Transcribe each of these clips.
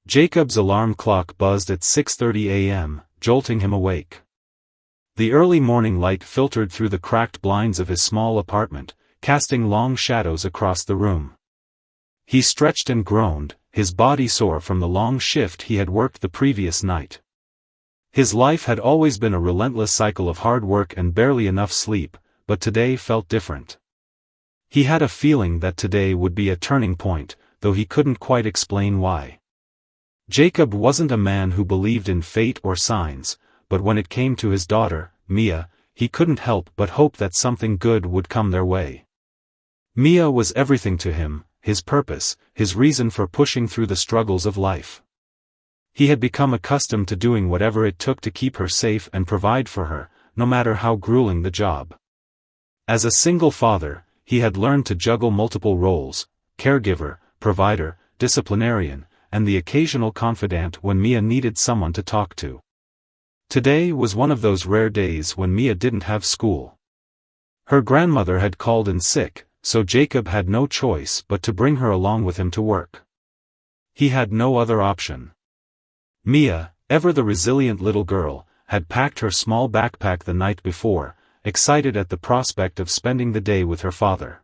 Jacob's alarm clock buzzed at 6:30 a.m., jolting him awake. The early morning light filtered through the cracked blinds of his small apartment, casting long shadows across the room. He stretched and groaned, his body sore from the long shift he had worked the previous night. His life had always been a relentless cycle of hard work and barely enough sleep, but today felt different. He had a feeling that today would be a turning point, though he couldn't quite explain why. Jacob wasn't a man who believed in fate or signs, but when it came to his daughter, Mia, he couldn't help but hope that something good would come their way. Mia was everything to him, his purpose, his reason for pushing through the struggles of life. He had become accustomed to doing whatever it took to keep her safe and provide for her, no matter how grueling the job. As a single father, he had learned to juggle multiple roles: caregiver, provider, disciplinarian, and the occasional confidant when Mia needed someone to talk to. Today was one of those rare days when Mia didn't have school. Her grandmother had called in sick, so Jacob had no choice but to bring her along with him to work. He had no other option. Mia, ever the resilient little girl, had packed her small backpack the night before, excited at the prospect of spending the day with her father.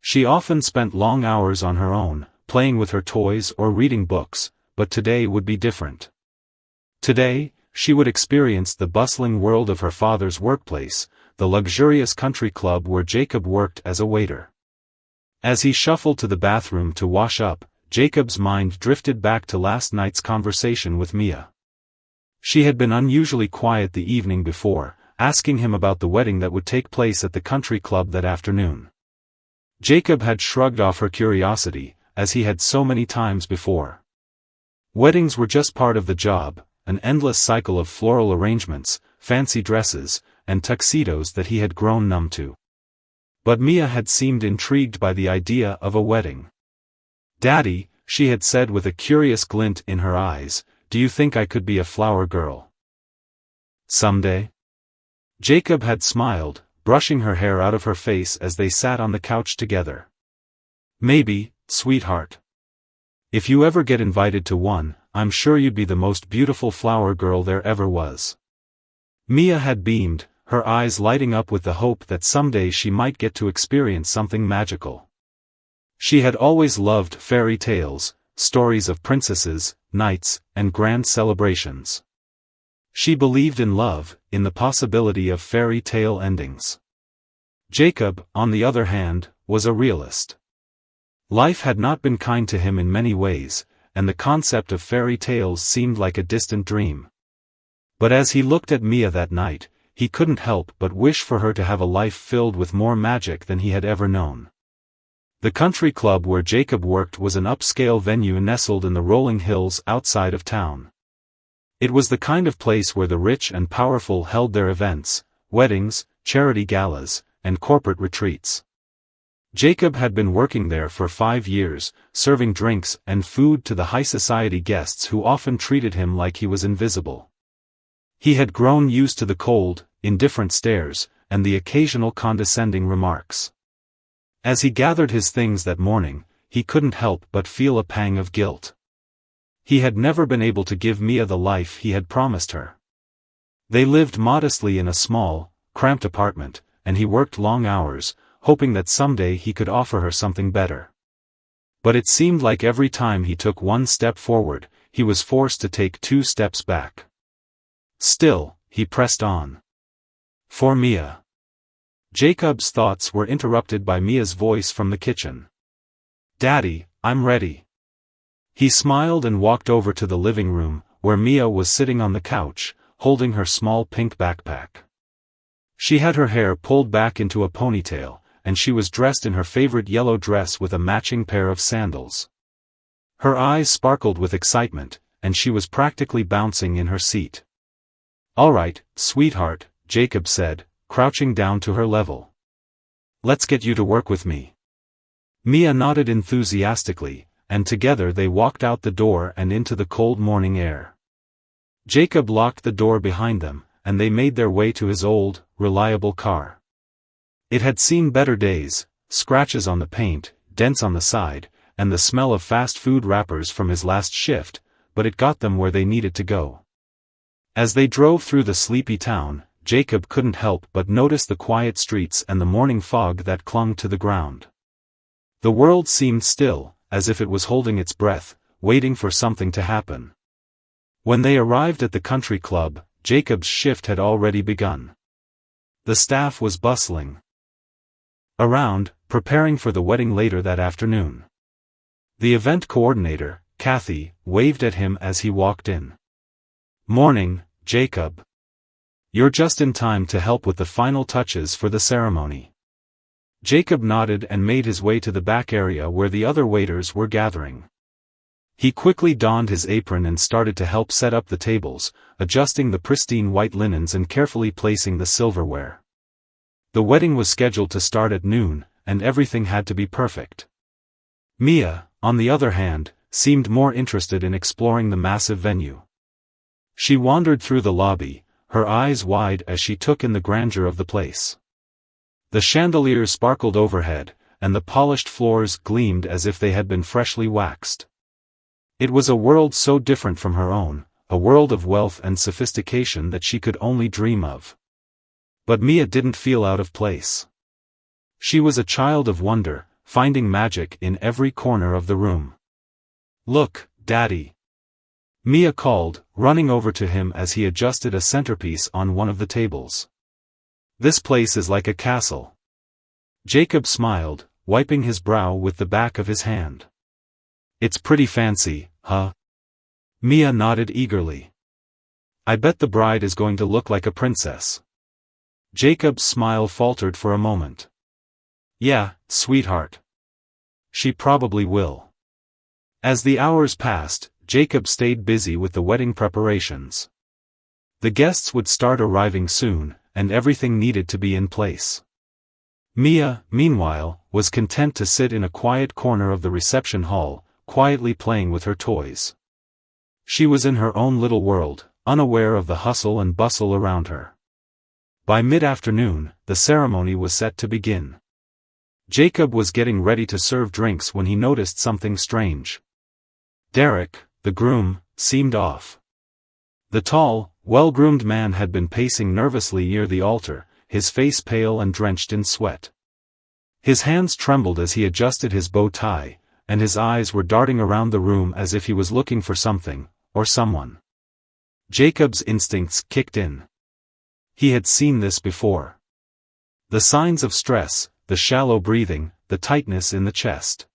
She often spent long hours on her own, playing with her toys or reading books, but today would be different. Today, she would experience the bustling world of her father's workplace, the luxurious country club where Jacob worked as a waiter. As he shuffled to the bathroom to wash up, Jacob's mind drifted back to last night's conversation with Mia. She had been unusually quiet the evening before, asking him about the wedding that would take place at the country club that afternoon. Jacob had shrugged off her curiosity, as he had so many times before. Weddings were just part of the job, an endless cycle of floral arrangements, fancy dresses, and tuxedos that he had grown numb to. But Mia had seemed intrigued by the idea of a wedding. "Daddy," she had said with a curious glint in her eyes, "do you think I could be a flower girl someday?" Jacob had smiled, brushing her hair out of her face as they sat on the couch together. "Maybe, sweetheart. If you ever get invited to one, I'm sure you'd be the most beautiful flower girl there ever was." Mia had beamed, her eyes lighting up with the hope that someday she might get to experience something magical. She had always loved fairy tales, stories of princesses, knights, and grand celebrations. She believed in love, in the possibility of fairy tale endings. Jacob, on the other hand, was a realist. Life had not been kind to him in many ways, and the concept of fairy tales seemed like a distant dream. But as he looked at Mia that night, he couldn't help but wish for her to have a life filled with more magic than he had ever known. The country club where Jacob worked was an upscale venue nestled in the rolling hills outside of town. It was the kind of place where the rich and powerful held their events, weddings, charity galas, and corporate retreats. Jacob had been working there for 5 years, serving drinks and food to the high society guests who often treated him like he was invisible. He had grown used to the cold, indifferent stares, and the occasional condescending remarks. As he gathered his things that morning, he couldn't help but feel a pang of guilt. He had never been able to give Mia the life he had promised her. They lived modestly in a small, cramped apartment, and he worked long hours, hoping that someday he could offer her something better. But it seemed like every time he took one step forward, he was forced to take 2 steps back. Still, he pressed on. For Mia. Jacob's thoughts were interrupted by Mia's voice from the kitchen. "Daddy, I'm ready." He smiled and walked over to the living room, where Mia was sitting on the couch, holding her small pink backpack. She had her hair pulled back into a ponytail, and she was dressed in her favorite yellow dress with a matching pair of sandals. Her eyes sparkled with excitement, and she was practically bouncing in her seat. "All right, sweetheart," Jacob said, crouching down to her level. "Let's get you to work with me." Mia nodded enthusiastically, and together they walked out the door and into the cold morning air. Jacob locked the door behind them, and they made their way to his old, reliable car. It had seen better days: scratches on the paint, dents on the side, and the smell of fast food wrappers from his last shift, but it got them where they needed to go. As they drove through the sleepy town, Jacob couldn't help but notice the quiet streets and the morning fog that clung to the ground. The world seemed still, as if it was holding its breath, waiting for something to happen. When they arrived at the country club, Jacob's shift had already begun. The staff was bustling around, preparing for the wedding later that afternoon. The event coordinator, Kathy, waved at him as he walked in. "Morning, Jacob. You're just in time to help with the final touches for the ceremony." Jacob nodded and made his way to the back area where the other waiters were gathering. He quickly donned his apron and started to help set up the tables, adjusting the pristine white linens and carefully placing the silverware. The wedding was scheduled to start at noon, and everything had to be perfect. Mia, on the other hand, seemed more interested in exploring the massive venue. She wandered through the lobby, her eyes wide as she took in the grandeur of the place. The chandeliers sparkled overhead, and the polished floors gleamed as if they had been freshly waxed. It was a world so different from her own, a world of wealth and sophistication that she could only dream of. But Mia didn't feel out of place. She was a child of wonder, finding magic in every corner of the room. "Look, Daddy," Mia called, running over to him as he adjusted a centerpiece on one of the tables. "This place is like a castle." Jacob smiled, wiping his brow with the back of his hand. "It's pretty fancy, huh?" Mia nodded eagerly. "I bet the bride is going to look like a princess." Jacob's smile faltered for a moment. "Yeah, sweetheart. She probably will." As the hours passed, Jacob stayed busy with the wedding preparations. The guests would start arriving soon, and everything needed to be in place. Mia, meanwhile, was content to sit in a quiet corner of the reception hall, quietly playing with her toys. She was in her own little world, unaware of the hustle and bustle around her. By mid-afternoon, the ceremony was set to begin. Jacob was getting ready to serve drinks when he noticed something strange. Derek, the groom, seemed off. The tall, well-groomed man had been pacing nervously near the altar, his face pale and drenched in sweat. His hands trembled as he adjusted his bow tie, and his eyes were darting around the room as if he was looking for something, or someone. Jacob's instincts kicked in. He had seen this before. The signs of stress, the shallow breathing, the tightness in the chest.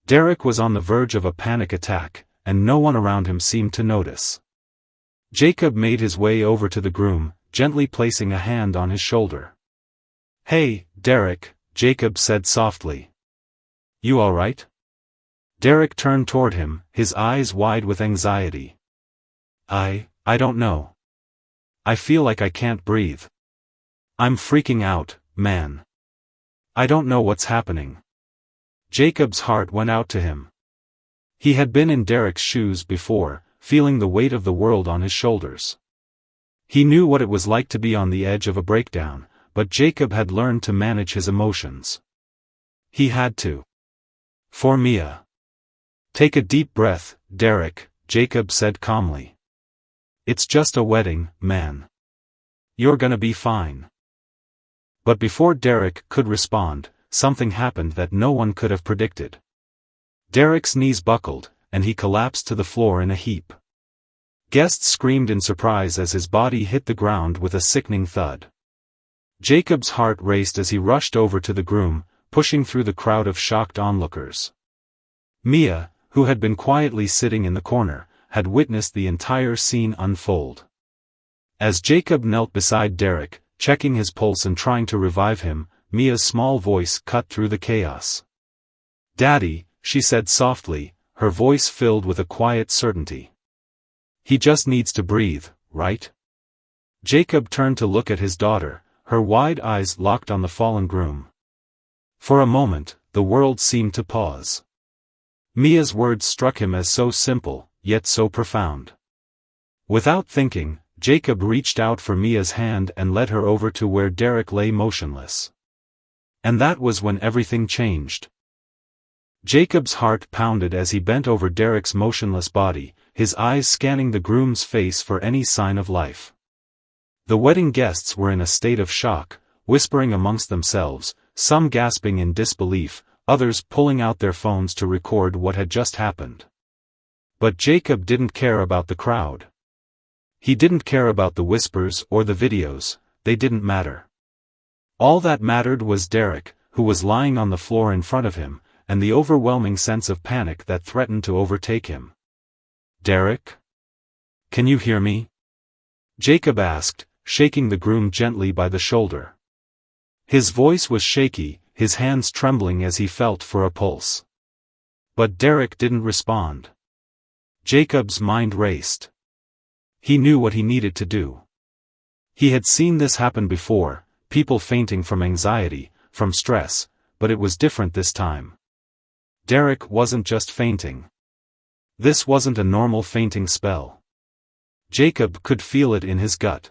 Derek was on the verge of a panic attack, and no one around him seemed to notice. Jacob made his way over to the groom, gently placing a hand on his shoulder. "Hey, Derek," Jacob said softly. "You all right?" Derek turned toward him, his eyes wide with anxiety. I don't know. I feel like I can't breathe. I'm freaking out, man. I don't know what's happening." Jacob's heart went out to him. He had been in Derek's shoes before, feeling the weight of the world on his shoulders. He knew what it was like to be on the edge of a breakdown, but Jacob had learned to manage his emotions. He had to. For Mia. "Take a deep breath, Derek," Jacob said calmly. "It's just a wedding, man. You're gonna be fine." But before Derek could respond, something happened that no one could have predicted. Derek's knees buckled, and he collapsed to the floor in a heap. Guests screamed in surprise as his body hit the ground with a sickening thud. Jacob's heart raced as he rushed over to the groom, pushing through the crowd of shocked onlookers. Mia, who had been quietly sitting in the corner, had witnessed the entire scene unfold. As Jacob knelt beside Derek, checking his pulse and trying to revive him, Mia's small voice cut through the chaos. "Daddy," she said softly, her voice filled with a quiet certainty. "He just needs to breathe, right?" Jacob turned to look at his daughter, her wide eyes locked on the fallen groom. For a moment, the world seemed to pause. Mia's words struck him as so simple, yet so profound. Without thinking, Jacob reached out for Mia's hand and led her over to where Derek lay motionless. And that was when everything changed. Jacob's heart pounded as he bent over Derek's motionless body, his eyes scanning the groom's face for any sign of life. The wedding guests were in a state of shock, whispering amongst themselves, some gasping in disbelief, others pulling out their phones to record what had just happened. But Jacob didn't care about the crowd. He didn't care about the whispers or the videos, they didn't matter. All that mattered was Derek, who was lying on the floor in front of him, and the overwhelming sense of panic that threatened to overtake him. "Derek? Can you hear me?" Jacob asked, shaking the groom gently by the shoulder. His voice was shaky, his hands trembling as he felt for a pulse. But Derek didn't respond. Jacob's mind raced. He knew what he needed to do. He had seen this happen before, people fainting from anxiety, from stress, but it was different this time. Derek wasn't just fainting. This wasn't a normal fainting spell. Jacob could feel it in his gut.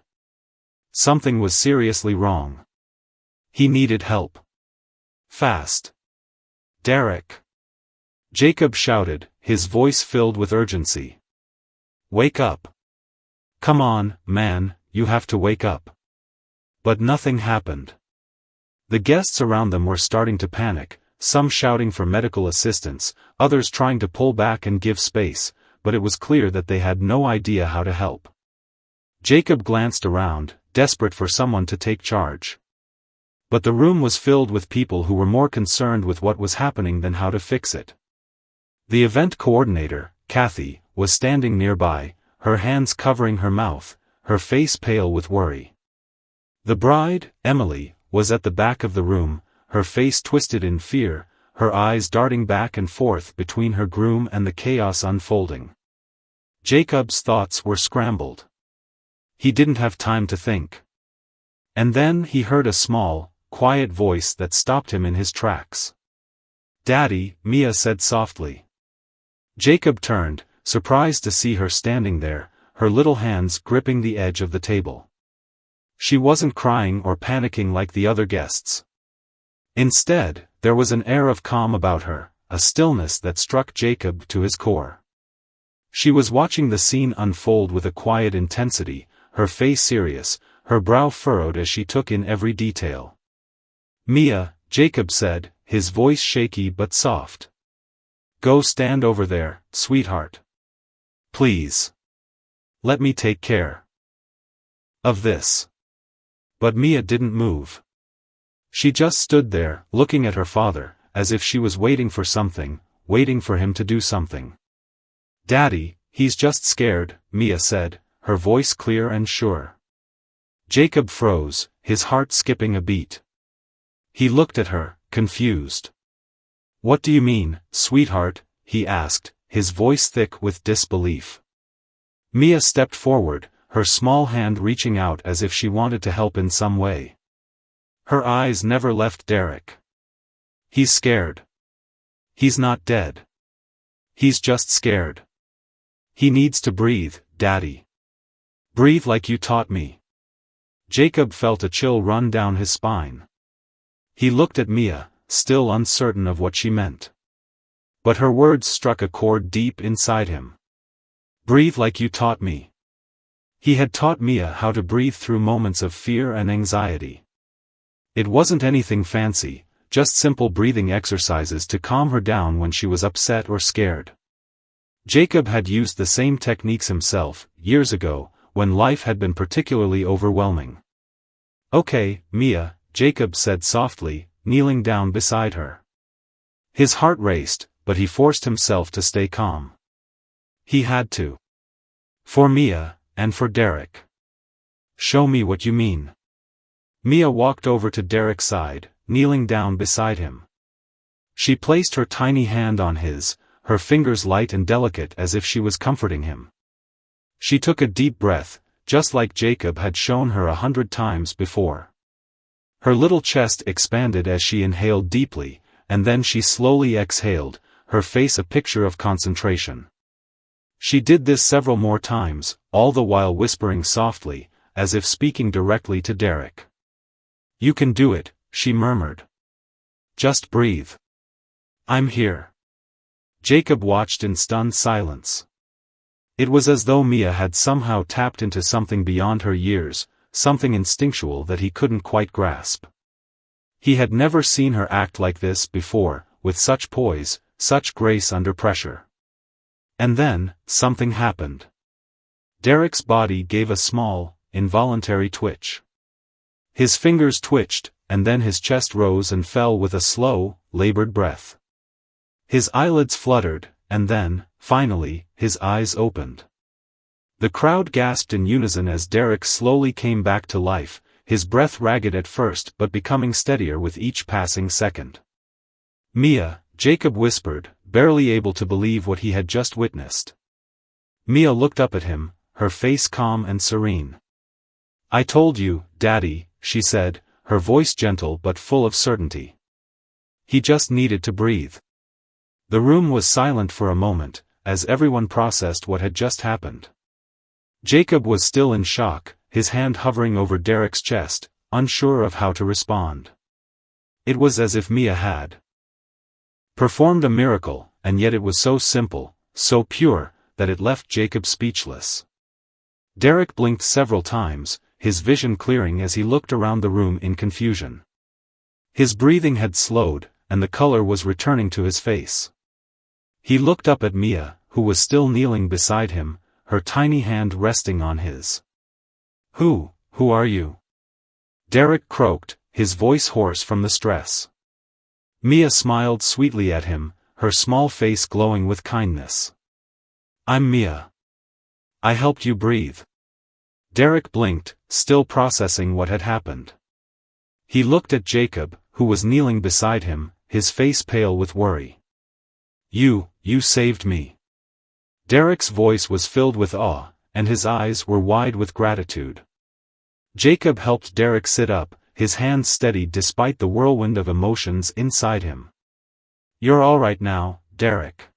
Something was seriously wrong. He needed help. Fast. "Derek!" Jacob shouted, his voice filled with urgency. "Wake up. Come on, man, you have to wake up." But nothing happened. The guests around them were starting to panic, some shouting for medical assistance, others trying to pull back and give space, but it was clear that they had no idea how to help. Jacob glanced around, desperate for someone to take charge. But the room was filled with people who were more concerned with what was happening than how to fix it. The event coordinator, Kathy, was standing nearby, her hands covering her mouth, her face pale with worry. The bride, Emily, was at the back of the room, her face twisted in fear, her eyes darting back and forth between her groom and the chaos unfolding. Jacob's thoughts were scrambled. He didn't have time to think. And then he heard a small, quiet voice that stopped him in his tracks. "Daddy," Mia said softly. Jacob turned, surprised to see her standing there, her little hands gripping the edge of the table. She wasn't crying or panicking like the other guests. Instead, there was an air of calm about her, a stillness that struck Jacob to his core. She was watching the scene unfold with a quiet intensity, her face serious, her brow furrowed as she took in every detail. "Mia," Jacob said, his voice shaky but soft. "Go stand over there, sweetheart. Please. Let me take care of this." But Mia didn't move. She just stood there, looking at her father, as if she was waiting for something, waiting for him to do something. "Daddy, he's just scared," Mia said, her voice clear and sure. Jacob froze, his heart skipping a beat. He looked at her, confused. "What do you mean, sweetheart?" he asked, his voice thick with disbelief. Mia stepped forward, her small hand reaching out as if she wanted to help in some way. Her eyes never left Derek. "He's scared. He's not dead. He's just scared. He needs to breathe, Daddy. Breathe like you taught me." Jacob felt a chill run down his spine. He looked at Mia, still uncertain of what she meant. But her words struck a chord deep inside him. "Breathe like you taught me." He had taught Mia how to breathe through moments of fear and anxiety. It wasn't anything fancy, just simple breathing exercises to calm her down when she was upset or scared. Jacob had used the same techniques himself, years ago, when life had been particularly overwhelming. "Okay, Mia," Jacob said softly, kneeling down beside her. His heart raced, but he forced himself to stay calm. He had to. For Mia, and for Derek. "Show me what you mean." Mia walked over to Derek's side, kneeling down beside him. She placed her tiny hand on his, her fingers light and delicate as if she was comforting him. She took a deep breath, just like Jacob had shown her 100 times before. Her little chest expanded as she inhaled deeply, and then she slowly exhaled, her face a picture of concentration. She did this several more times, all the while whispering softly, as if speaking directly to Derek. "You can do it," she murmured. "Just breathe. I'm here." Jacob watched in stunned silence. It was as though Mia had somehow tapped into something beyond her years, something instinctual that he couldn't quite grasp. He had never seen her act like this before, with such poise, such grace under pressure. And then, something happened. Derek's body gave a small, involuntary twitch. His fingers twitched, and then his chest rose and fell with a slow, labored breath. His eyelids fluttered, and then, finally, his eyes opened. The crowd gasped in unison as Derek slowly came back to life, his breath ragged at first but becoming steadier with each passing second. "Mia," Jacob whispered, barely able to believe what he had just witnessed. Mia looked up at him, her face calm and serene. "I told you, Daddy," she said, her voice gentle but full of certainty. He just needed to breathe. The room was silent for a moment, as everyone processed what had just happened. Jacob was still in shock, his hand hovering over Derek's chest, unsure of how to respond. It was as if Mia had performed a miracle, and yet it was so simple, so pure, that it left Jacob speechless. Derek blinked several times, his vision clearing as he looked around the room in confusion. His breathing had slowed, and the color was returning to his face. He looked up at Mia, who was still kneeling beside him, her tiny hand resting on his. Who are you?" Derek croaked, his voice hoarse from the stress. Mia smiled sweetly at him, her small face glowing with kindness. "I'm Mia. I helped you breathe." Derek blinked, still processing what had happened. He looked at Jacob, who was kneeling beside him, his face pale with worry. You saved me." Derek's voice was filled with awe, and his eyes were wide with gratitude. Jacob helped Derek sit up, his hands steady despite the whirlwind of emotions inside him. "You're all right now, Derek.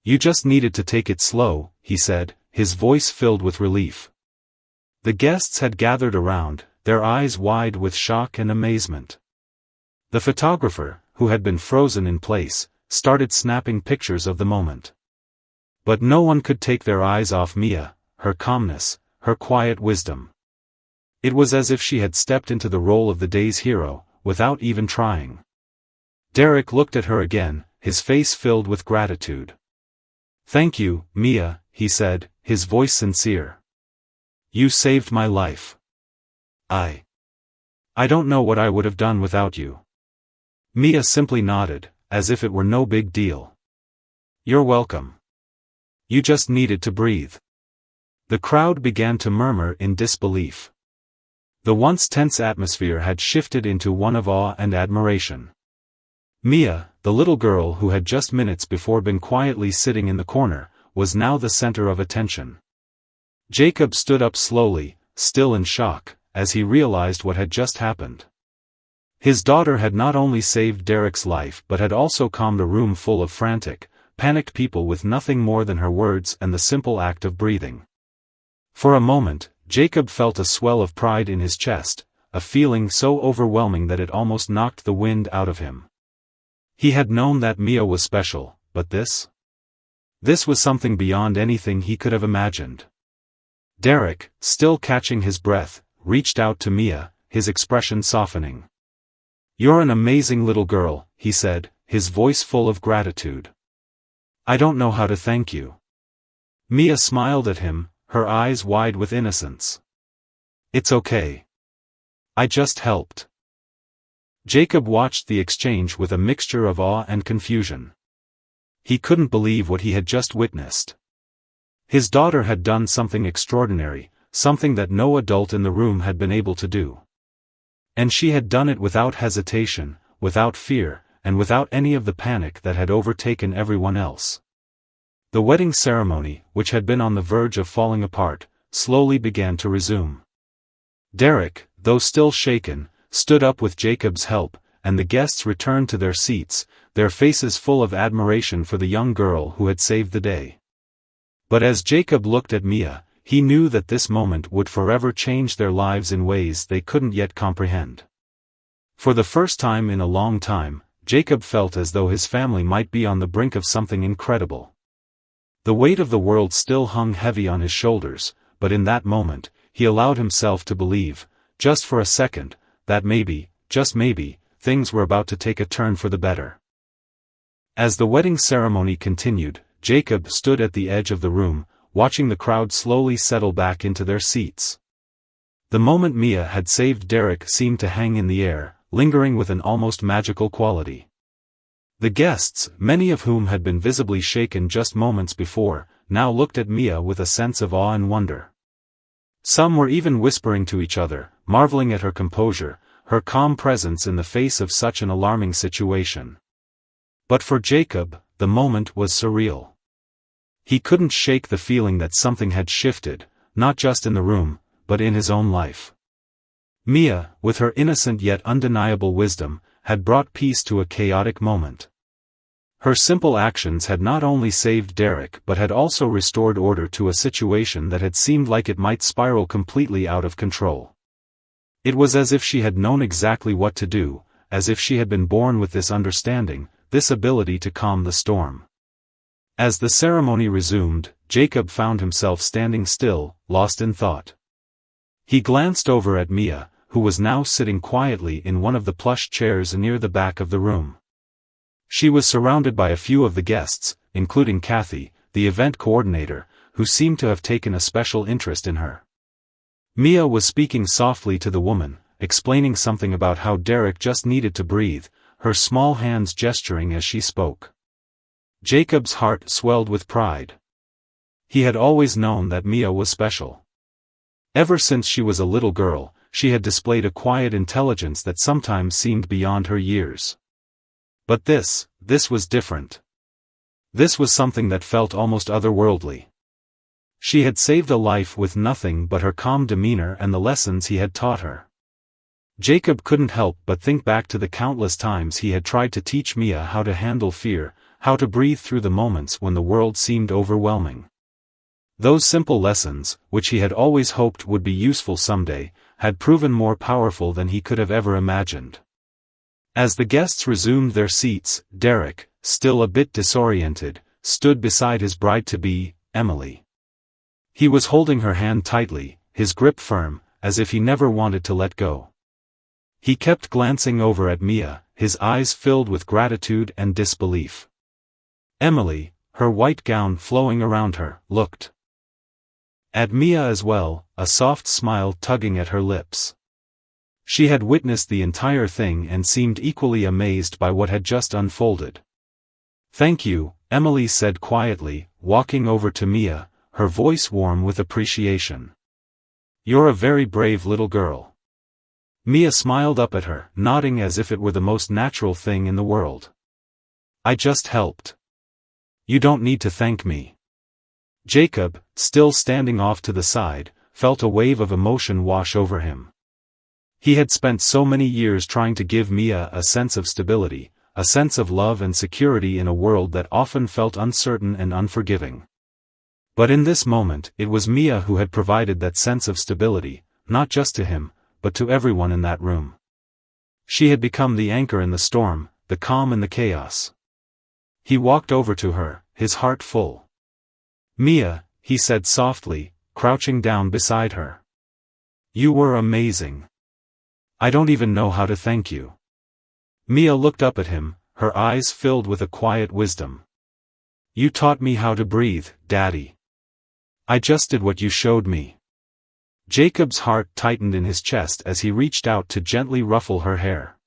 You just needed to take it slow," he said, his voice filled with relief. The guests had gathered around, their eyes wide with shock and amazement. The photographer, who had been frozen in place, started snapping pictures of the moment. But no one could take their eyes off Mia, her calmness, her quiet wisdom. It was as if she had stepped into the role of the day's hero, without even trying. Derek looked at her again, his face filled with gratitude. "Thank you, Mia," he said, his voice sincere. "You saved my life. I don't know what I would have done without you." Mia simply nodded, as if it were no big deal. "You're welcome. You just needed to breathe." The crowd began to murmur in disbelief. The once tense atmosphere had shifted into one of awe and admiration. Mia, the little girl who had just minutes before been quietly sitting in the corner, was now the center of attention. Jacob stood up slowly, still in shock, as he realized what had just happened. His daughter had not only saved Derek's life but had also calmed a room full of frantic, panicked people with nothing more than her words and the simple act of breathing. For a moment, Jacob felt a swell of pride in his chest, a feeling so overwhelming that it almost knocked the wind out of him. He had known that Mia was special, but this? This was something beyond anything he could have imagined. Derek, still catching his breath, reached out to Mia, his expression softening. "You're an amazing little girl," he said, his voice full of gratitude. "I don't know how to thank you." Mia smiled at him, her eyes wide with innocence. "It's okay. I just helped." Jacob watched the exchange with a mixture of awe and confusion. He couldn't believe what he had just witnessed. His daughter had done something extraordinary, something that no adult in the room had been able to do. And she had done it without hesitation, without fear, and without any of the panic that had overtaken everyone else. The wedding ceremony, which had been on the verge of falling apart, slowly began to resume. Derek, though still shaken, stood up with Jacob's help, and the guests returned to their seats, their faces full of admiration for the young girl who had saved the day. But as Jacob looked at Mia, he knew that this moment would forever change their lives in ways they couldn't yet comprehend. For the first time in a long time, Jacob felt as though his family might be on the brink of something incredible. The weight of the world still hung heavy on his shoulders, but in that moment, he allowed himself to believe, just for a second, that maybe, just maybe, things were about to take a turn for the better. As the wedding ceremony continued, Jacob stood at the edge of the room, watching the crowd slowly settle back into their seats. The moment Mia had saved Derek seemed to hang in the air, lingering with an almost magical quality. The guests, many of whom had been visibly shaken just moments before, now looked at Mia with a sense of awe and wonder. Some were even whispering to each other, marveling at her composure, her calm presence in the face of such an alarming situation. But for Jacob, the moment was surreal. He couldn't shake the feeling that something had shifted, not just in the room, but in his own life. Mia, with her innocent yet undeniable wisdom, had brought peace to a chaotic moment. Her simple actions had not only saved Derek but had also restored order to a situation that had seemed like it might spiral completely out of control. It was as if she had known exactly what to do, as if she had been born with this understanding, this ability to calm the storm. As the ceremony resumed, Jacob found himself standing still, lost in thought. He glanced over at Mia, who was now sitting quietly in one of the plush chairs near the back of the room. She was surrounded by a few of the guests, including Kathy, the event coordinator, who seemed to have taken a special interest in her. Mia was speaking softly to the woman, explaining something about how Derek just needed to breathe, her small hands gesturing as she spoke. Jacob's heart swelled with pride. He had always known that Mia was special. Ever since she was a little girl, she had displayed a quiet intelligence that sometimes seemed beyond her years. But this was different. This was something that felt almost otherworldly. She had saved a life with nothing but her calm demeanor and the lessons he had taught her. Jacob couldn't help but think back to the countless times he had tried to teach Mia how to handle fear, how to breathe through the moments when the world seemed overwhelming. Those simple lessons, which he had always hoped would be useful someday, had proven more powerful than he could have ever imagined. As the guests resumed their seats, Derek, still a bit disoriented, stood beside his bride-to-be, Emily. He was holding her hand tightly, his grip firm, as if he never wanted to let go. He kept glancing over at Mia, his eyes filled with gratitude and disbelief. Emily, her white gown flowing around her, looked at Mia as well, a soft smile tugging at her lips. She had witnessed the entire thing and seemed equally amazed by what had just unfolded. "Thank you," Emily said quietly, walking over to Mia, her voice warm with appreciation. "You're a very brave little girl." Mia smiled up at her, nodding as if it were the most natural thing in the world. "I just helped. You don't need to thank me." Jacob, still standing off to the side, felt a wave of emotion wash over him. He had spent so many years trying to give Mia a sense of stability, a sense of love and security in a world that often felt uncertain and unforgiving. But in this moment, it was Mia who had provided that sense of stability, not just to him, but to everyone in that room. She had become the anchor in the storm, the calm in the chaos. He walked over to her, his heart full. "Mia," he said softly, crouching down beside her. "You were amazing. I don't even know how to thank you." Mia looked up at him, her eyes filled with a quiet wisdom. "You taught me how to breathe, Daddy. I just did what you showed me." Jacob's heart tightened in his chest as he reached out to gently ruffle her hair.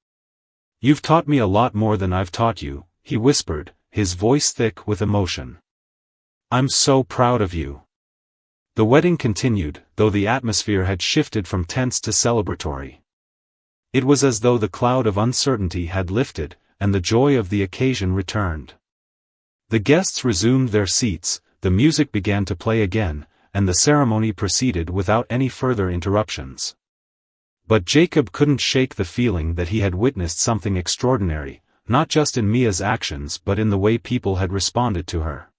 "You've taught me a lot more than I've taught you," he whispered, his voice thick with emotion. "I'm so proud of you." The wedding continued, though the atmosphere had shifted from tense to celebratory. It was as though the cloud of uncertainty had lifted, and the joy of the occasion returned. The guests resumed their seats, the music began to play again, and the ceremony proceeded without any further interruptions. But Jacob couldn't shake the feeling that he had witnessed something extraordinary, not just in Mia's actions but in the way people had responded to her.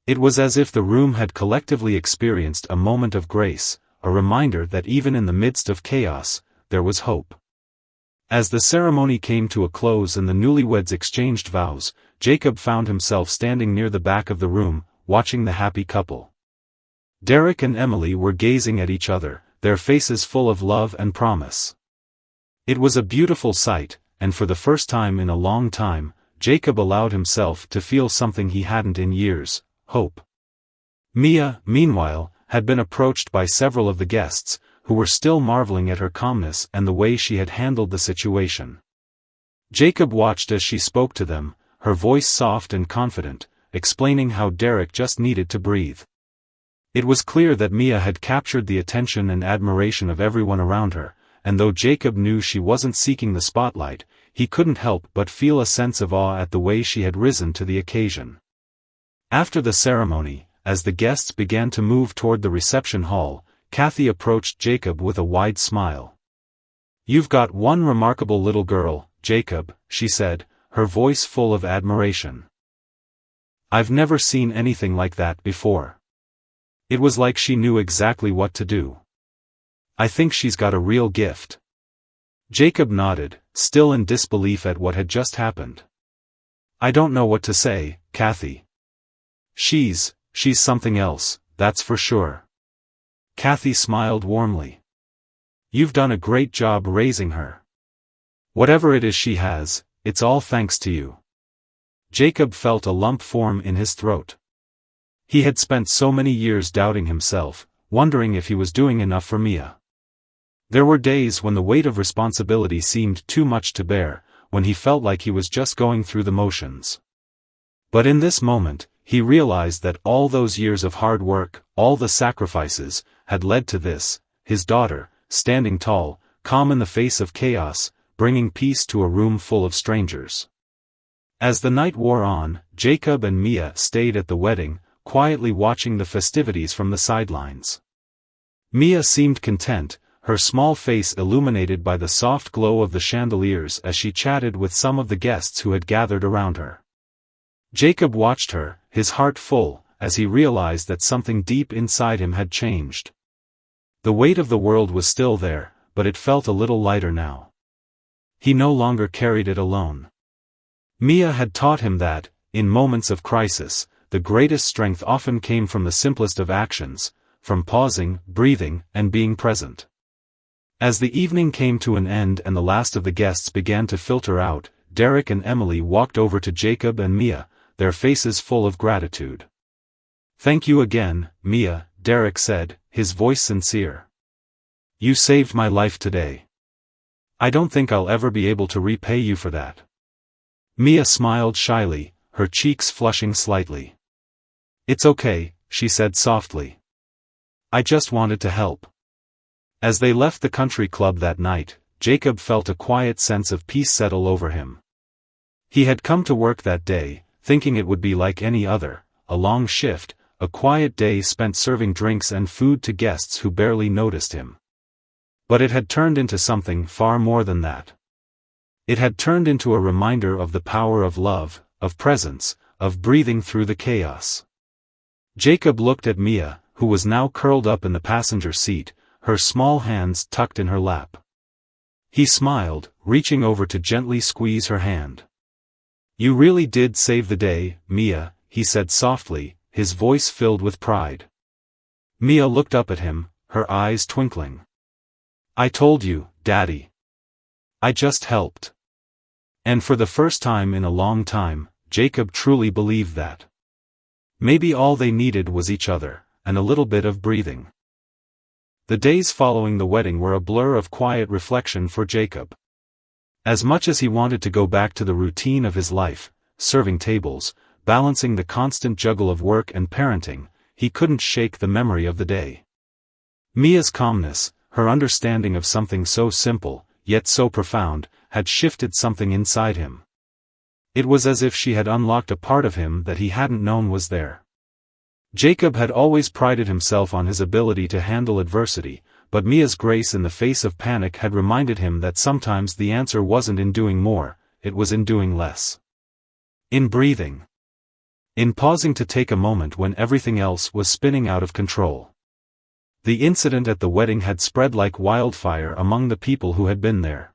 It was as if the room had collectively experienced a moment of grace, a reminder that even in the midst of chaos, there was hope. As the ceremony came to a close and the newlyweds exchanged vows, Jacob found himself standing near the back of the room, watching the happy couple. Derek and Emily were gazing at each other, their faces full of love and promise. It was a beautiful sight, and for the first time in a long time, Jacob allowed himself to feel something he hadn't in years: hope. Mia, meanwhile, had been approached by several of the guests, who were still marveling at her calmness and the way she had handled the situation. Jacob watched as she spoke to them, her voice soft and confident, explaining how Derek just needed to breathe. It was clear that Mia had captured the attention and admiration of everyone around her, and though Jacob knew she wasn't seeking the spotlight, he couldn't help but feel a sense of awe at the way she had risen to the occasion. After the ceremony, as the guests began to move toward the reception hall, Kathy approached Jacob with a wide smile. "You've got one remarkable little girl, Jacob," she said, her voice full of admiration. "I've never seen anything like that before." It was like she knew exactly what to do. "I think she's got a real gift." Jacob nodded, still in disbelief at what had just happened. "I don't know what to say, Kathy. She's something else, that's for sure." Kathy smiled warmly. "You've done a great job raising her. Whatever it is she has, it's all thanks to you." Jacob felt a lump form in his throat. He had spent so many years doubting himself, wondering if he was doing enough for Mia. There were days when the weight of responsibility seemed too much to bear, when he felt like he was just going through the motions. But in this moment, he realized that all those years of hard work, all the sacrifices, had led to this: his daughter, standing tall, calm in the face of chaos, bringing peace to a room full of strangers. As the night wore on, Jacob and Mia stayed at the wedding, quietly watching the festivities from the sidelines. Mia seemed content, her small face illuminated by the soft glow of the chandeliers as she chatted with some of the guests who had gathered around her. Jacob watched her, his heart full, as he realized that something deep inside him had changed. The weight of the world was still there, but it felt a little lighter now. He no longer carried it alone. Mia had taught him that, in moments of crisis, the greatest strength often came from the simplest of actions, from pausing, breathing, and being present. As the evening came to an end and the last of the guests began to filter out, Derek and Emily walked over to Jacob and Mia, their faces full of gratitude. "Thank you again, Mia," Derek said, his voice sincere. "You saved my life today. I don't think I'll ever be able to repay you for that." Mia smiled shyly, her cheeks flushing slightly. "It's okay," she said softly. "I just wanted to help." As they left the country club that night, Jacob felt a quiet sense of peace settle over him. He had come to work that day, thinking it would be like any other, a long shift, a quiet day spent serving drinks and food to guests who barely noticed him. But it had turned into something far more than that. It had turned into a reminder of the power of love, of presence, of breathing through the chaos. Jacob looked at Mia, who was now curled up in the passenger seat, her small hands tucked in her lap. He smiled, reaching over to gently squeeze her hand. "You really did save the day, Mia," he said softly, his voice filled with pride. Mia looked up at him, her eyes twinkling. "I told you, Daddy. I just helped." And for the first time in a long time, Jacob truly believed that. Maybe all they needed was each other, and a little bit of breathing. The days following the wedding were a blur of quiet reflection for Jacob. As much as he wanted to go back to the routine of his life, serving tables, balancing the constant juggle of work and parenting, he couldn't shake the memory of the day. Mia's calmness, her understanding of something so simple, yet so profound, had shifted something inside him. It was as if she had unlocked a part of him that he hadn't known was there. Jacob had always prided himself on his ability to handle adversity, but Mia's grace in the face of panic had reminded him that sometimes the answer wasn't in doing more, it was in doing less. In breathing. In pausing to take a moment when everything else was spinning out of control. The incident at the wedding had spread like wildfire among the people who had been there.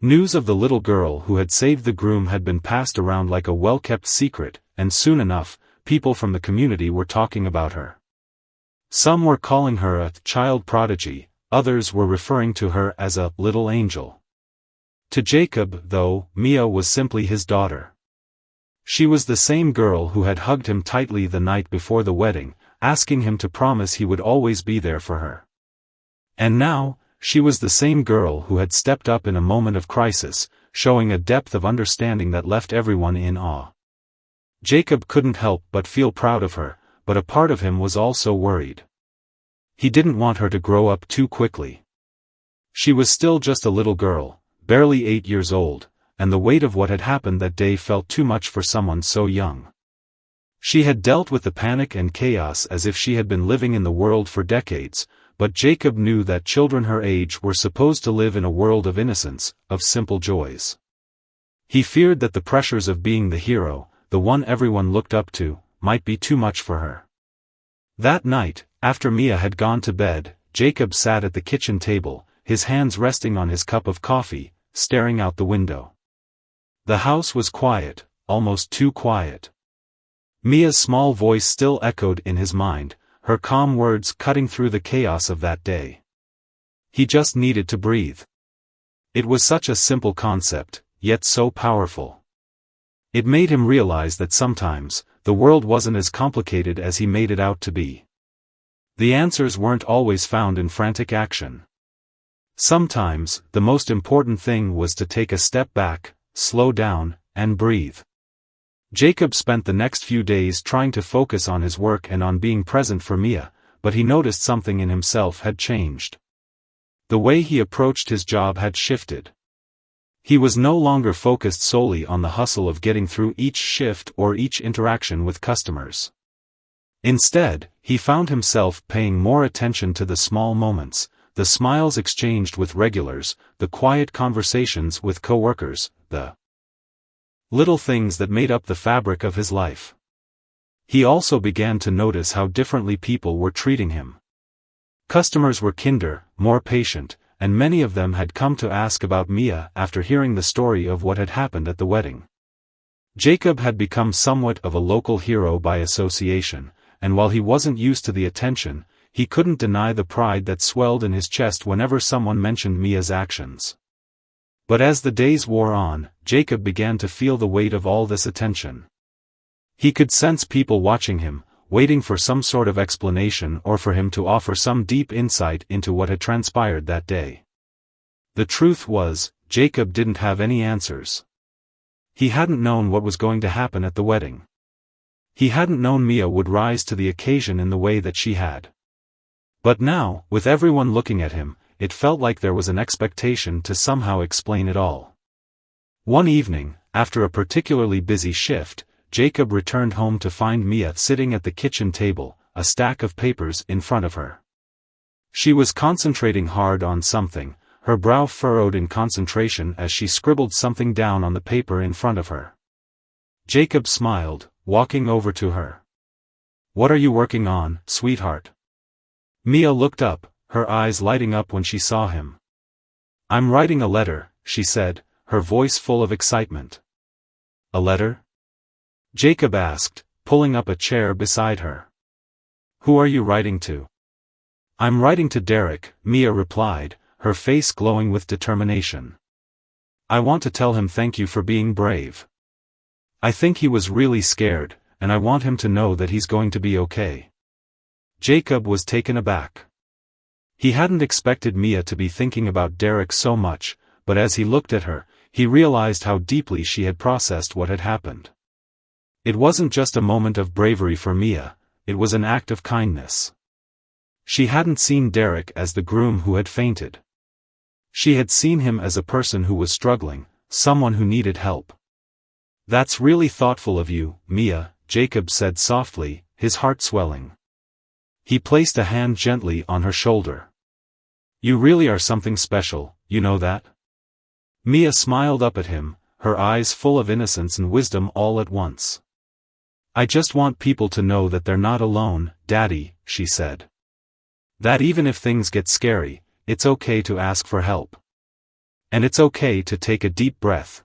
News of the little girl who had saved the groom had been passed around like a well-kept secret, and soon enough, people from the community were talking about her. Some were calling her a child prodigy, others were referring to her as a little angel. To Jacob, though, Mia was simply his daughter. She was the same girl who had hugged him tightly the night before the wedding, asking him to promise he would always be there for her. And now, she was the same girl who had stepped up in a moment of crisis, showing a depth of understanding that left everyone in awe. Jacob couldn't help but feel proud of her, but a part of him was also worried. He didn't want her to grow up too quickly. She was still just a little girl, barely 8 years old, and the weight of what had happened that day felt too much for someone so young. She had dealt with the panic and chaos as if she had been living in the world for decades, but Jacob knew that children her age were supposed to live in a world of innocence, of simple joys. He feared that the pressures of being the hero, the one everyone looked up to, might be too much for her. That night, after Mia had gone to bed, Jacob sat at the kitchen table, his hands resting on his cup of coffee, staring out the window. The house was quiet, almost too quiet. Mia's small voice still echoed in his mind, her calm words cutting through the chaos of that day. He just needed to breathe. It was such a simple concept, yet so powerful. It made him realize that sometimes, the world wasn't as complicated as he made it out to be. The answers weren't always found in frantic action. Sometimes, the most important thing was to take a step back, slow down, and breathe. Jacob spent the next few days trying to focus on his work and on being present for Mia, but he noticed something in himself had changed. The way he approached his job had shifted. He was no longer focused solely on the hustle of getting through each shift or each interaction with customers. Instead, he found himself paying more attention to the small moments, the smiles exchanged with regulars, the quiet conversations with coworkers, the little things that made up the fabric of his life. He also began to notice how differently people were treating him. Customers were kinder, more patient, and many of them had come to ask about Mia after hearing the story of what had happened at the wedding. Jacob had become somewhat of a local hero by association, and while he wasn't used to the attention, he couldn't deny the pride that swelled in his chest whenever someone mentioned Mia's actions. But as the days wore on, Jacob began to feel the weight of all this attention. He could sense people watching him, waiting for some sort of explanation or for him to offer some deep insight into what had transpired that day. The truth was, Jacob didn't have any answers. He hadn't known what was going to happen at the wedding. He hadn't known Mia would rise to the occasion in the way that she had. But now, with everyone looking at him, it felt like there was an expectation to somehow explain it all. One evening, after a particularly busy shift, Jacob returned home to find Mia sitting at the kitchen table, a stack of papers in front of her. She was concentrating hard on something, her brow furrowed in concentration as she scribbled something down on the paper in front of her. Jacob smiled, walking over to her. "What are you working on, sweetheart?" Mia looked up, her eyes lighting up when she saw him. "I'm writing a letter," she said, her voice full of excitement. "A letter?" Jacob asked, pulling up a chair beside her. "Who are you writing to?" "I'm writing to Derek," Mia replied, her face glowing with determination. "I want to tell him thank you for being brave. I think he was really scared, and I want him to know that he's going to be okay." Jacob was taken aback. He hadn't expected Mia to be thinking about Derek so much, but as he looked at her, he realized how deeply she had processed what had happened. It wasn't just a moment of bravery for Mia, it was an act of kindness. She hadn't seen Derek as the groom who had fainted. She had seen him as a person who was struggling, someone who needed help. "That's really thoughtful of you, Mia," Jacob said softly, his heart swelling. He placed a hand gently on her shoulder. "You really are something special, you know that?" Mia smiled up at him, her eyes full of innocence and wisdom all at once. "I just want people to know that they're not alone, Daddy," she said. "That even if things get scary, it's okay to ask for help." And it's okay to take a deep breath.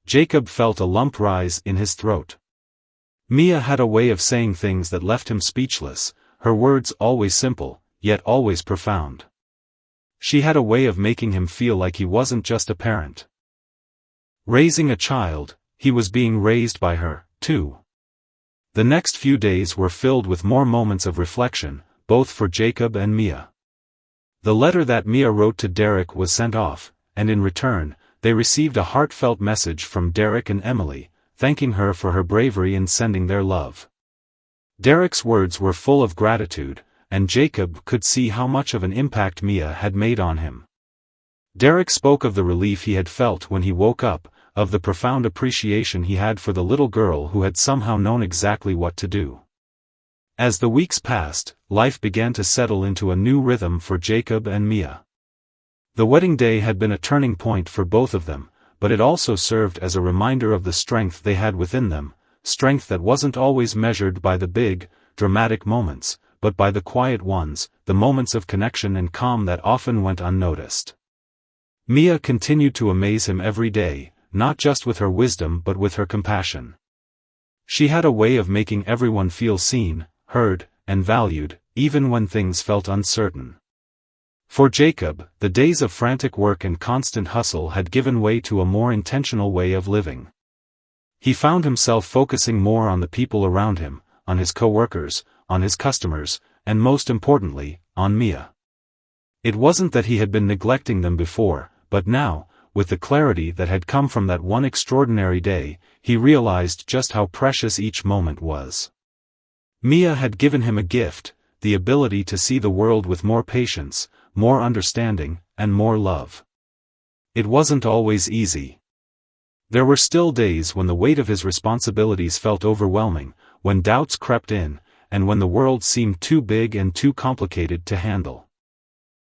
Jacob felt a lump rise in his throat. Mia had a way of saying things that left him speechless, her words always simple, yet always profound. She had a way of making him feel like he wasn't just a parent raising a child, he was being raised by her, too. The next few days were filled with more moments of reflection, both for Jacob and Mia. The letter that Mia wrote to Derek was sent off, and in return, they received a heartfelt message from Derek and Emily, thanking her for her bravery in sending their love. Derek's words were full of gratitude, and Jacob could see how much of an impact Mia had made on him. Derek spoke of the relief he had felt when he woke up, of the profound appreciation he had for the little girl who had somehow known exactly what to do. As the weeks passed, life began to settle into a new rhythm for Jacob and Mia. The wedding day had been a turning point for both of them, but it also served as a reminder of the strength they had within them, strength that wasn't always measured by the big, dramatic moments, but by the quiet ones, the moments of connection and calm that often went unnoticed. Mia continued to amaze him every day, not just with her wisdom but with her compassion. She had a way of making everyone feel seen, heard, and valued, even when things felt uncertain. For Jacob, the days of frantic work and constant hustle had given way to a more intentional way of living. He found himself focusing more on the people around him, on his co-workers, on his customers, and most importantly, on Mia. It wasn't that he had been neglecting them before, but now, with the clarity that had come from that one extraordinary day, he realized just how precious each moment was. Mia had given him a gift, the ability to see the world with more patience, more understanding, and more love. It wasn't always easy. There were still days when the weight of his responsibilities felt overwhelming, when doubts crept in, and when the world seemed too big and too complicated to handle.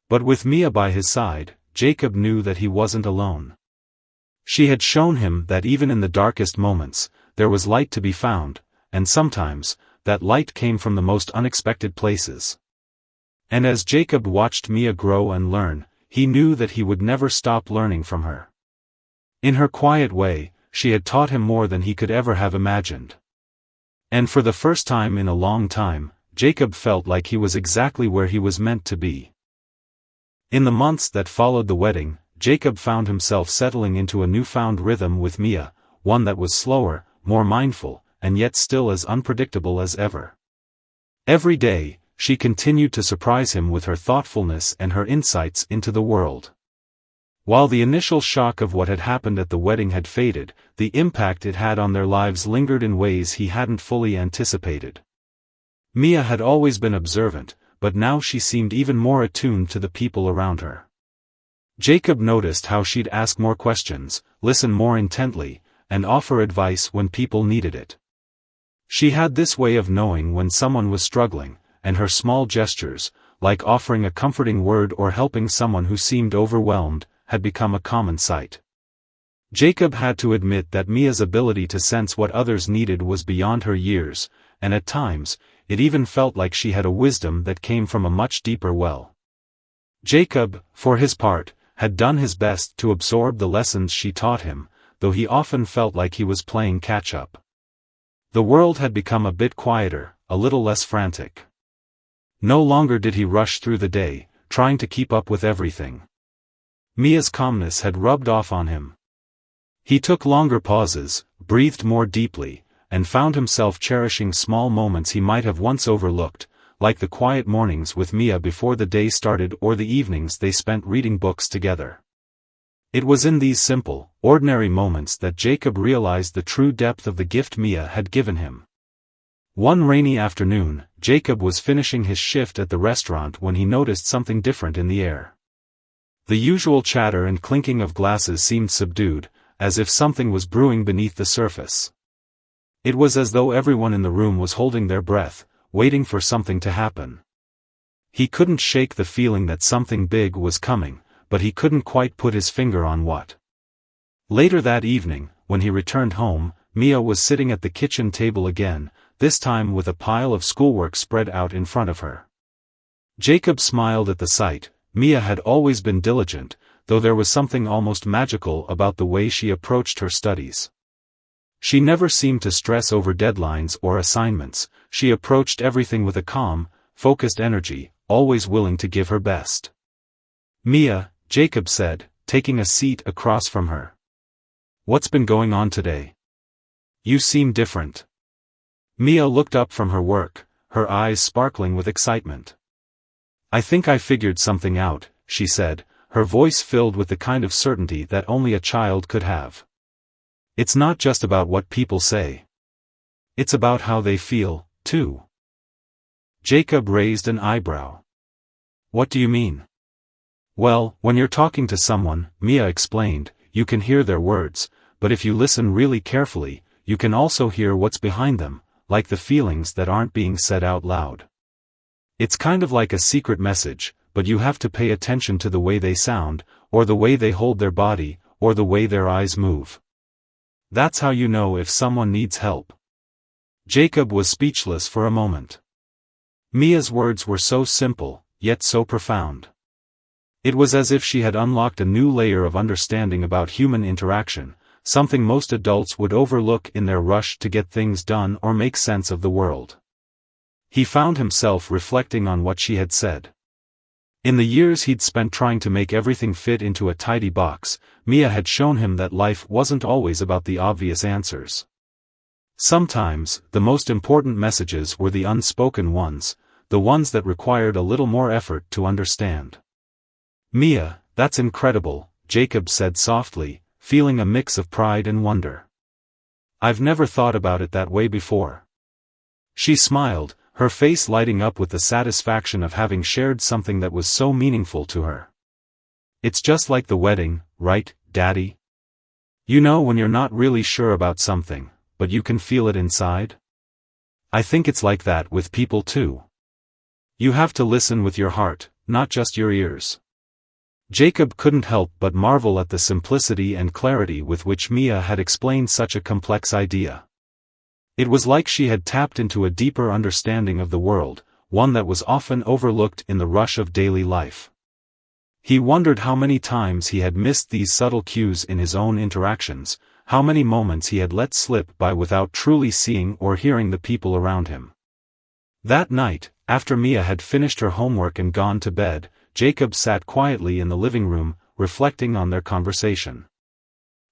But with Mia by his side, Jacob knew that he wasn't alone. She had shown him that even in the darkest moments, there was light to be found, and sometimes, that light came from the most unexpected places. And as Jacob watched Mia grow and learn, he knew that he would never stop learning from her. In her quiet way, she had taught him more than he could ever have imagined. And for the first time in a long time, Jacob felt like he was exactly where he was meant to be. In the months that followed the wedding, Jacob found himself settling into a newfound rhythm with Mia, one that was slower, more mindful, and yet still as unpredictable as ever. Every day, she continued to surprise him with her thoughtfulness and her insights into the world. While the initial shock of what had happened at the wedding had faded, the impact it had on their lives lingered in ways he hadn't fully anticipated. Mia had always been observant, but now she seemed even more attuned to the people around her. Jacob noticed how she'd ask more questions, listen more intently, and offer advice when people needed it. She had this way of knowing when someone was struggling, and her small gestures, like offering a comforting word or helping someone who seemed overwhelmed, had become a common sight. Jacob had to admit that Mia's ability to sense what others needed was beyond her years, and at times, it even felt like she had a wisdom that came from a much deeper well. Jacob, for his part, had done his best to absorb the lessons she taught him, though he often felt like he was playing catch-up. The world had become a bit quieter, a little less frantic. No longer did he rush through the day, trying to keep up with everything. Mia's calmness had rubbed off on him. He took longer pauses, breathed more deeply, and found himself cherishing small moments he might have once overlooked, like the quiet mornings with Mia before the day started or the evenings they spent reading books together. It was in these simple, ordinary moments that Jacob realized the true depth of the gift Mia had given him. One rainy afternoon, Jacob was finishing his shift at the restaurant when he noticed something different in the air. The usual chatter and clinking of glasses seemed subdued, as if something was brewing beneath the surface. It was as though everyone in the room was holding their breath, waiting for something to happen. He couldn't shake the feeling that something big was coming, but he couldn't quite put his finger on what. Later that evening, when he returned home, Mia was sitting at the kitchen table again, this time with a pile of schoolwork spread out in front of her. Jacob smiled at the sight. Mia had always been diligent, though there was something almost magical about the way she approached her studies. She never seemed to stress over deadlines or assignments. She approached everything with a calm, focused energy, always willing to give her best. "Mia," Jacob said, taking a seat across from her. "What's been going on today? You seem different." Mia looked up from her work, her eyes sparkling with excitement. "I think I figured something out," she said, her voice filled with the kind of certainty that only a child could have. "It's not just about what people say. It's about how they feel, too." Jacob raised an eyebrow. "What do you mean?" "Well, when you're talking to someone," Mia explained, "you can hear their words, but if you listen really carefully, you can also hear what's behind them, like the feelings that aren't being said out loud. It's kind of like a secret message, but you have to pay attention to the way they sound, or the way they hold their body, or the way their eyes move. That's how you know if someone needs help." Jacob was speechless for a moment. Mia's words were so simple, yet so profound. It was as if she had unlocked a new layer of understanding about human interaction, something most adults would overlook in their rush to get things done or make sense of the world. He found himself reflecting on what she had said. In the years he'd spent trying to make everything fit into a tidy box, Mia had shown him that life wasn't always about the obvious answers. Sometimes, the most important messages were the unspoken ones, the ones that required a little more effort to understand. "Mia, that's incredible," Jacob said softly, feeling a mix of pride and wonder. "I've never thought about it that way before." She smiled, her face lighting up with the satisfaction of having shared something that was so meaningful to her. "It's just like the wedding, right, Daddy? You know when you're not really sure about something, but you can feel it inside? I think it's like that with people too. You have to listen with your heart, not just your ears." Jacob couldn't help but marvel at the simplicity and clarity with which Mia had explained such a complex idea. It was like she had tapped into a deeper understanding of the world, one that was often overlooked in the rush of daily life. He wondered how many times he had missed these subtle cues in his own interactions, how many moments he had let slip by without truly seeing or hearing the people around him. That night, after Mia had finished her homework and gone to bed, Jacob sat quietly in the living room, reflecting on their conversation.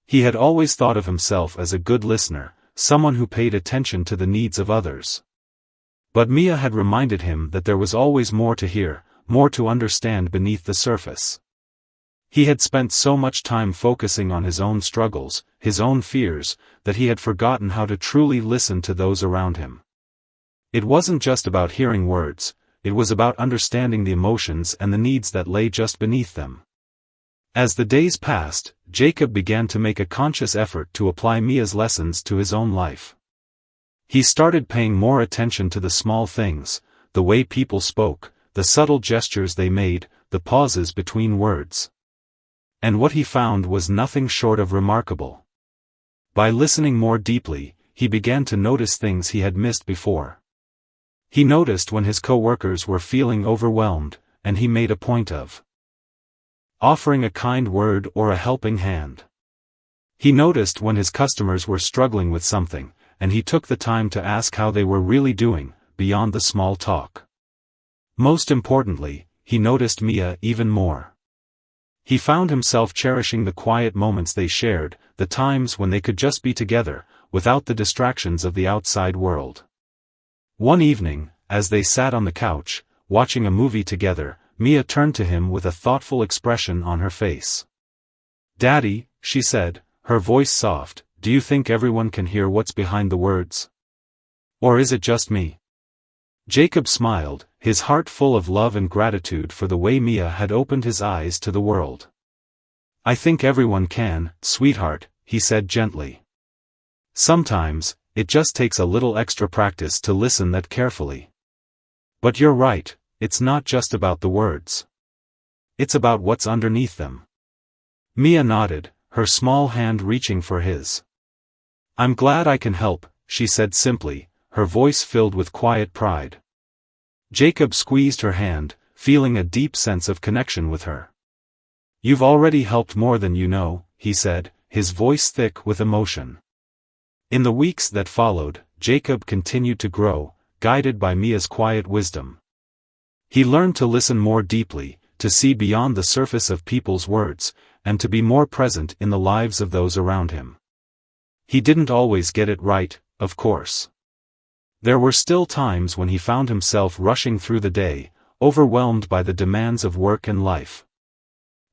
He had always thought of himself as a good listener, someone who paid attention to the needs of others. But Mia had reminded him that there was always more to hear, more to understand beneath the surface. He had spent so much time focusing on his own struggles, his own fears, that he had forgotten how to truly listen to those around him. It wasn't just about hearing words, it was about understanding the emotions and the needs that lay just beneath them. As the days passed, Jacob began to make a conscious effort to apply Mia's lessons to his own life. He started paying more attention to the small things, the way people spoke, the subtle gestures they made, the pauses between words. And what he found was nothing short of remarkable. By listening more deeply, he began to notice things he had missed before. He noticed when his co-workers were feeling overwhelmed, and he made a point of offering a kind word or a helping hand. He noticed when his customers were struggling with something, and he took the time to ask how they were really doing, beyond the small talk. Most importantly, he noticed Mia even more. He found himself cherishing the quiet moments they shared, the times when they could just be together, without the distractions of the outside world. One evening, as they sat on the couch, watching a movie together, Mia turned to him with a thoughtful expression on her face. "Daddy," she said, her voice soft, "do you think everyone can hear what's behind the words? Or is it just me?" Jacob smiled, his heart full of love and gratitude for the way Mia had opened his eyes to the world. "I think everyone can, sweetheart," he said gently. "Sometimes, it just takes a little extra practice to listen that carefully. But you're right, it's not just about the words. It's about what's underneath them." Mia nodded, her small hand reaching for his. "I'm glad I can help," she said simply, her voice filled with quiet pride. Jacob squeezed her hand, feeling a deep sense of connection with her. You've already helped more than you know, he said, his voice thick with emotion. In the weeks that followed, Jacob continued to grow, guided by Mia's quiet wisdom. He learned to listen more deeply, to see beyond the surface of people's words, and to be more present in the lives of those around him. He didn't always get it right, of course. There were still times when he found himself rushing through the day, overwhelmed by the demands of work and life.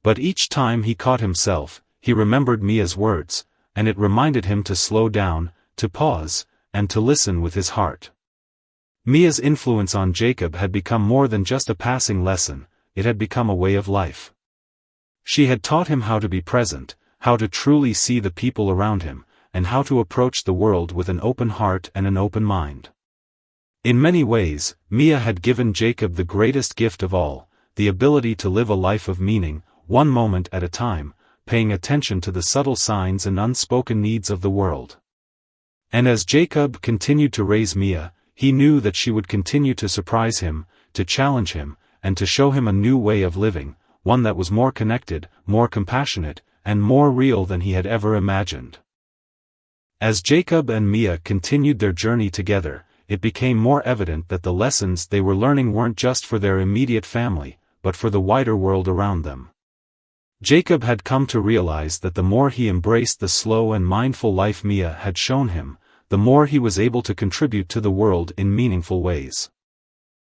But each time he caught himself, he remembered Mia's words, and it reminded him to slow down, to pause, and to listen with his heart. Mia's influence on Jacob had become more than just a passing lesson, it had become a way of life. She had taught him how to be present, how to truly see the people around him, and how to approach the world with an open heart and an open mind. In many ways, Mia had given Jacob the greatest gift of all, the ability to live a life of meaning, one moment at a time, paying attention to the subtle signs and unspoken needs of the world. And as Jacob continued to raise Mia, he knew that she would continue to surprise him, to challenge him, and to show him a new way of living, one that was more connected, more compassionate, and more real than he had ever imagined. As Jacob and Mia continued their journey together, it became more evident that the lessons they were learning weren't just for their immediate family, but for the wider world around them. Jacob had come to realize that the more he embraced the slow and mindful life Mia had shown him, the more he was able to contribute to the world in meaningful ways.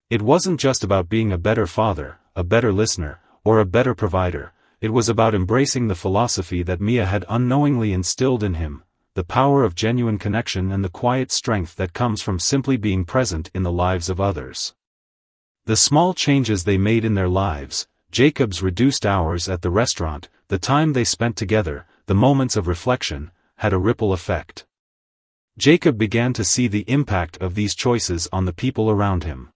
It wasn't just about being a better father, a better listener, or a better provider, it was about embracing the philosophy that Mia had unknowingly instilled in him, the power of genuine connection and the quiet strength that comes from simply being present in the lives of others. The small changes they made in their lives, Jacob's reduced hours at the restaurant, the time they spent together, the moments of reflection, had a ripple effect. Jacob began to see the impact of these choices on the people around him.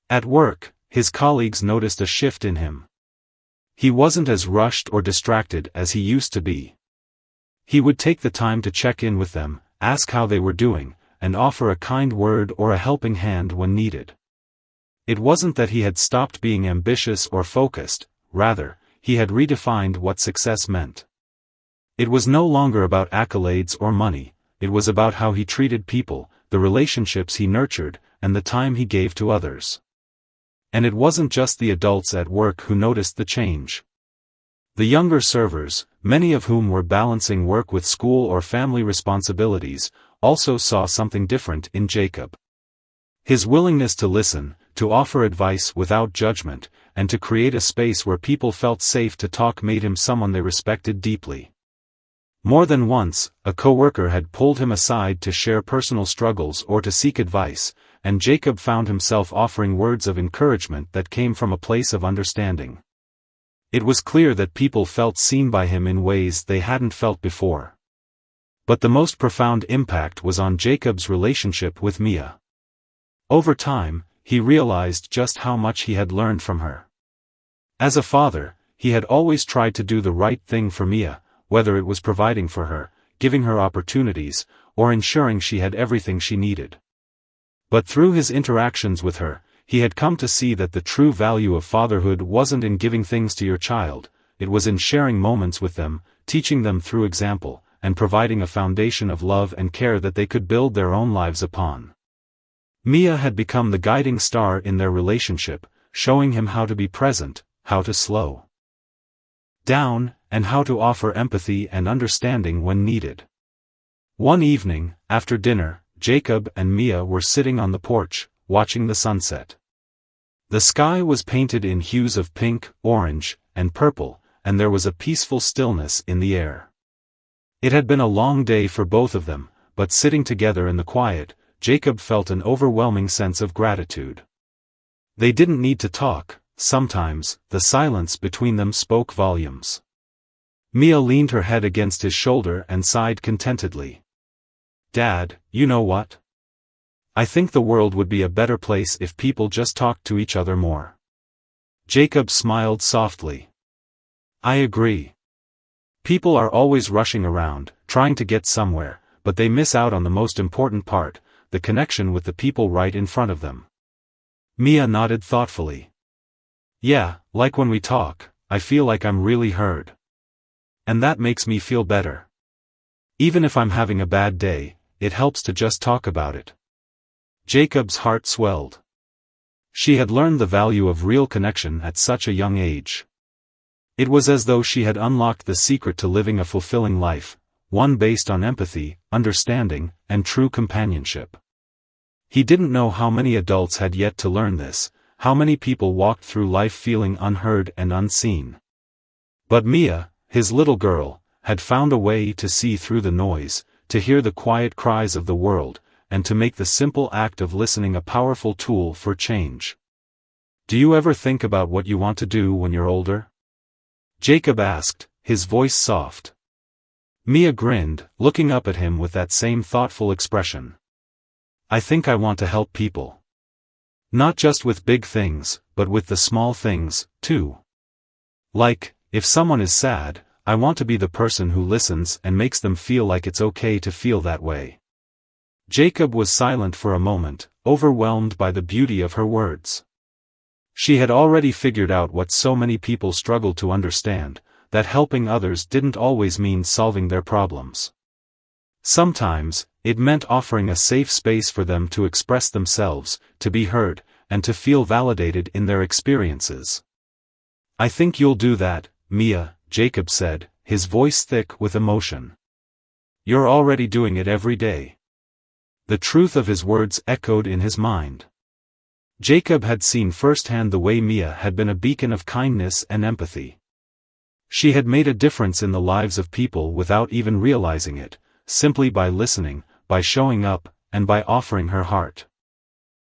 At work, his colleagues noticed a shift in him. He wasn't as rushed or distracted as he used to be. He would take the time to check in with them, ask how they were doing, and offer a kind word or a helping hand when needed. It wasn't that he had stopped being ambitious or focused, rather, he had redefined what success meant. It was no longer about accolades or money, it was about how he treated people, the relationships he nurtured, and the time he gave to others. And it wasn't just the adults at work who noticed the change. The younger servers, many of whom were balancing work with school or family responsibilities, also saw something different in Jacob. His willingness to listen, to offer advice without judgment, and to create a space where people felt safe to talk made him someone they respected deeply. More than once, a coworker had pulled him aside to share personal struggles or to seek advice, and Jacob found himself offering words of encouragement that came from a place of understanding. It was clear that people felt seen by him in ways they hadn't felt before. But the most profound impact was on Jacob's relationship with Mia. Over time, he realized just how much he had learned from her. As a father, he had always tried to do the right thing for Mia, whether it was providing for her, giving her opportunities, or ensuring she had everything she needed. But through his interactions with her, he had come to see that the true value of fatherhood wasn't in giving things to your child, it was in sharing moments with them, teaching them through example, and providing a foundation of love and care that they could build their own lives upon. Mia had become the guiding star in their relationship, showing him how to be present, how to slow down, and how to offer empathy and understanding when needed. One evening, after dinner, Jacob and Mia were sitting on the porch, watching the sunset. The sky was painted in hues of pink, orange, and purple, and there was a peaceful stillness in the air. It had been a long day for both of them, but sitting together in the quiet, Jacob felt an overwhelming sense of gratitude. They didn't need to talk, sometimes, the silence between them spoke volumes. Mia leaned her head against his shoulder and sighed contentedly. "Dad, you know what? I think the world would be a better place if people just talked to each other more." Jacob smiled softly. "I agree. People are always rushing around, trying to get somewhere, but they miss out on the most important part, the connection with the people right in front of them." Mia nodded thoughtfully. "Yeah, like when we talk, I feel like I'm really heard. And that makes me feel better. Even if I'm having a bad day, it helps to just talk about it." Jacob's heart swelled. She had learned the value of real connection at such a young age. It was as though she had unlocked the secret to living a fulfilling life, one based on empathy, understanding, and true companionship. He didn't know how many adults had yet to learn this, how many people walked through life feeling unheard and unseen. But Mia, his little girl, had found a way to see through the noise, to hear the quiet cries of the world, and to make the simple act of listening a powerful tool for change. "Do you ever think about what you want to do when you're older?" Jacob asked, his voice soft. Mia grinned, looking up at him with that same thoughtful expression. "I think I want to help people. Not just with big things, but with the small things, too. Like, if someone is sad, I want to be the person who listens and makes them feel like it's okay to feel that way." Jacob was silent for a moment, overwhelmed by the beauty of her words. She had already figured out what so many people struggled to understand, that helping others didn't always mean solving their problems. Sometimes, it meant offering a safe space for them to express themselves, to be heard, and to feel validated in their experiences. "I think you'll do that, Mia," Jacob said, his voice thick with emotion. "You're already doing it every day." The truth of his words echoed in his mind. Jacob had seen firsthand the way Mia had been a beacon of kindness and empathy. She had made a difference in the lives of people without even realizing it, simply by listening, by showing up, and by offering her heart.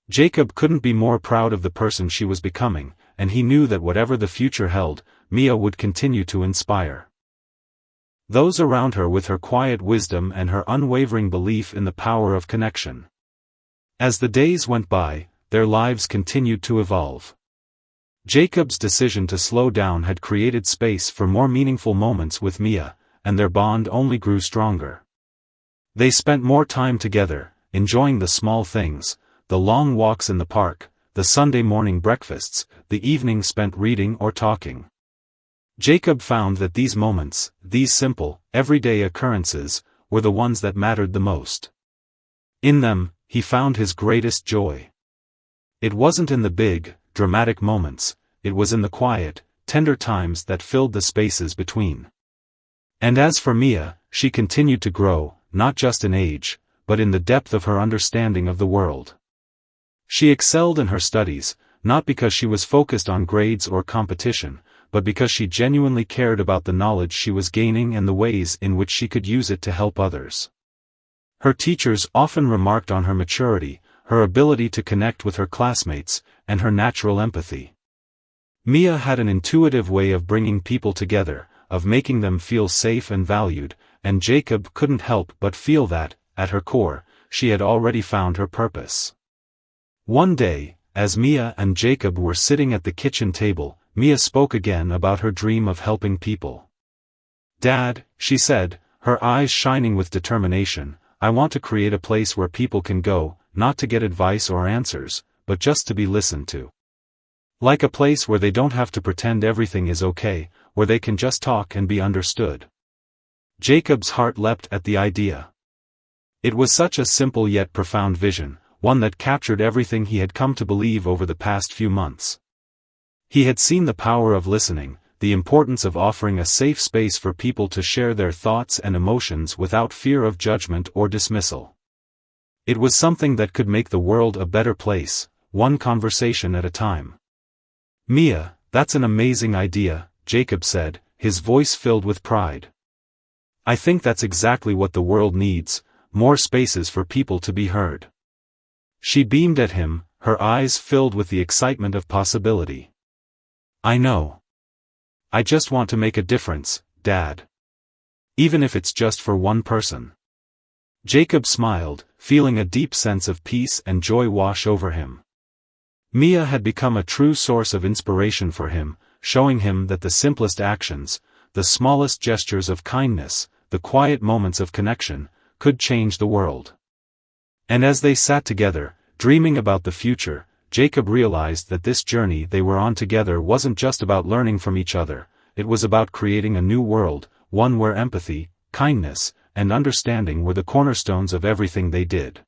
Jacob couldn't be more proud of the person she was becoming, and he knew that whatever the future held, Mia would continue to inspire those around her with her quiet wisdom and her unwavering belief in the power of connection. As the days went by, their lives continued to evolve. Jacob's decision to slow down had created space for more meaningful moments with Mia, and their bond only grew stronger. They spent more time together, enjoying the small things, the long walks in the park, the Sunday morning breakfasts, the evenings spent reading or talking. Jacob found that these moments, these simple, everyday occurrences, were the ones that mattered the most. In them, he found his greatest joy. It wasn't in the big, dramatic moments, it was in the quiet, tender times that filled the spaces between. And as for Mia, she continued to grow, not just in age, but in the depth of her understanding of the world. She excelled in her studies, not because she was focused on grades or competition, but because she genuinely cared about the knowledge she was gaining and the ways in which she could use it to help others. Her teachers often remarked on her maturity, her ability to connect with her classmates, and her natural empathy. Mia had an intuitive way of bringing people together, of making them feel safe and valued, and Jacob couldn't help but feel that, at her core, she had already found her purpose. One day, as Mia and Jacob were sitting at the kitchen table, Mia spoke again about her dream of helping people. "Dad," she said, her eyes shining with determination, "I want to create a place where people can go, not to get advice or answers, but just to be listened to. Like a place where they don't have to pretend everything is okay, where they can just talk and be understood." Jacob's heart leapt at the idea. It was such a simple yet profound vision, one that captured everything he had come to believe over the past few months. He had seen the power of listening, the importance of offering a safe space for people to share their thoughts and emotions without fear of judgment or dismissal. It was something that could make the world a better place, one conversation at a time. "Mia, that's an amazing idea," Jacob said, his voice filled with pride. "I think that's exactly what the world needs, more spaces for people to be heard." She beamed at him, her eyes filled with the excitement of possibility. "I know. I just want to make a difference, Dad. Even if it's just for one person." Jacob smiled, feeling a deep sense of peace and joy wash over him. Mia had become a true source of inspiration for him, showing him that the simplest actions, the smallest gestures of kindness, the quiet moments of connection, could change the world. And as they sat together, dreaming about the future, Jacob realized that this journey they were on together wasn't just about learning from each other, it was about creating a new world, one where empathy, kindness, and understanding were the cornerstones of everything they did.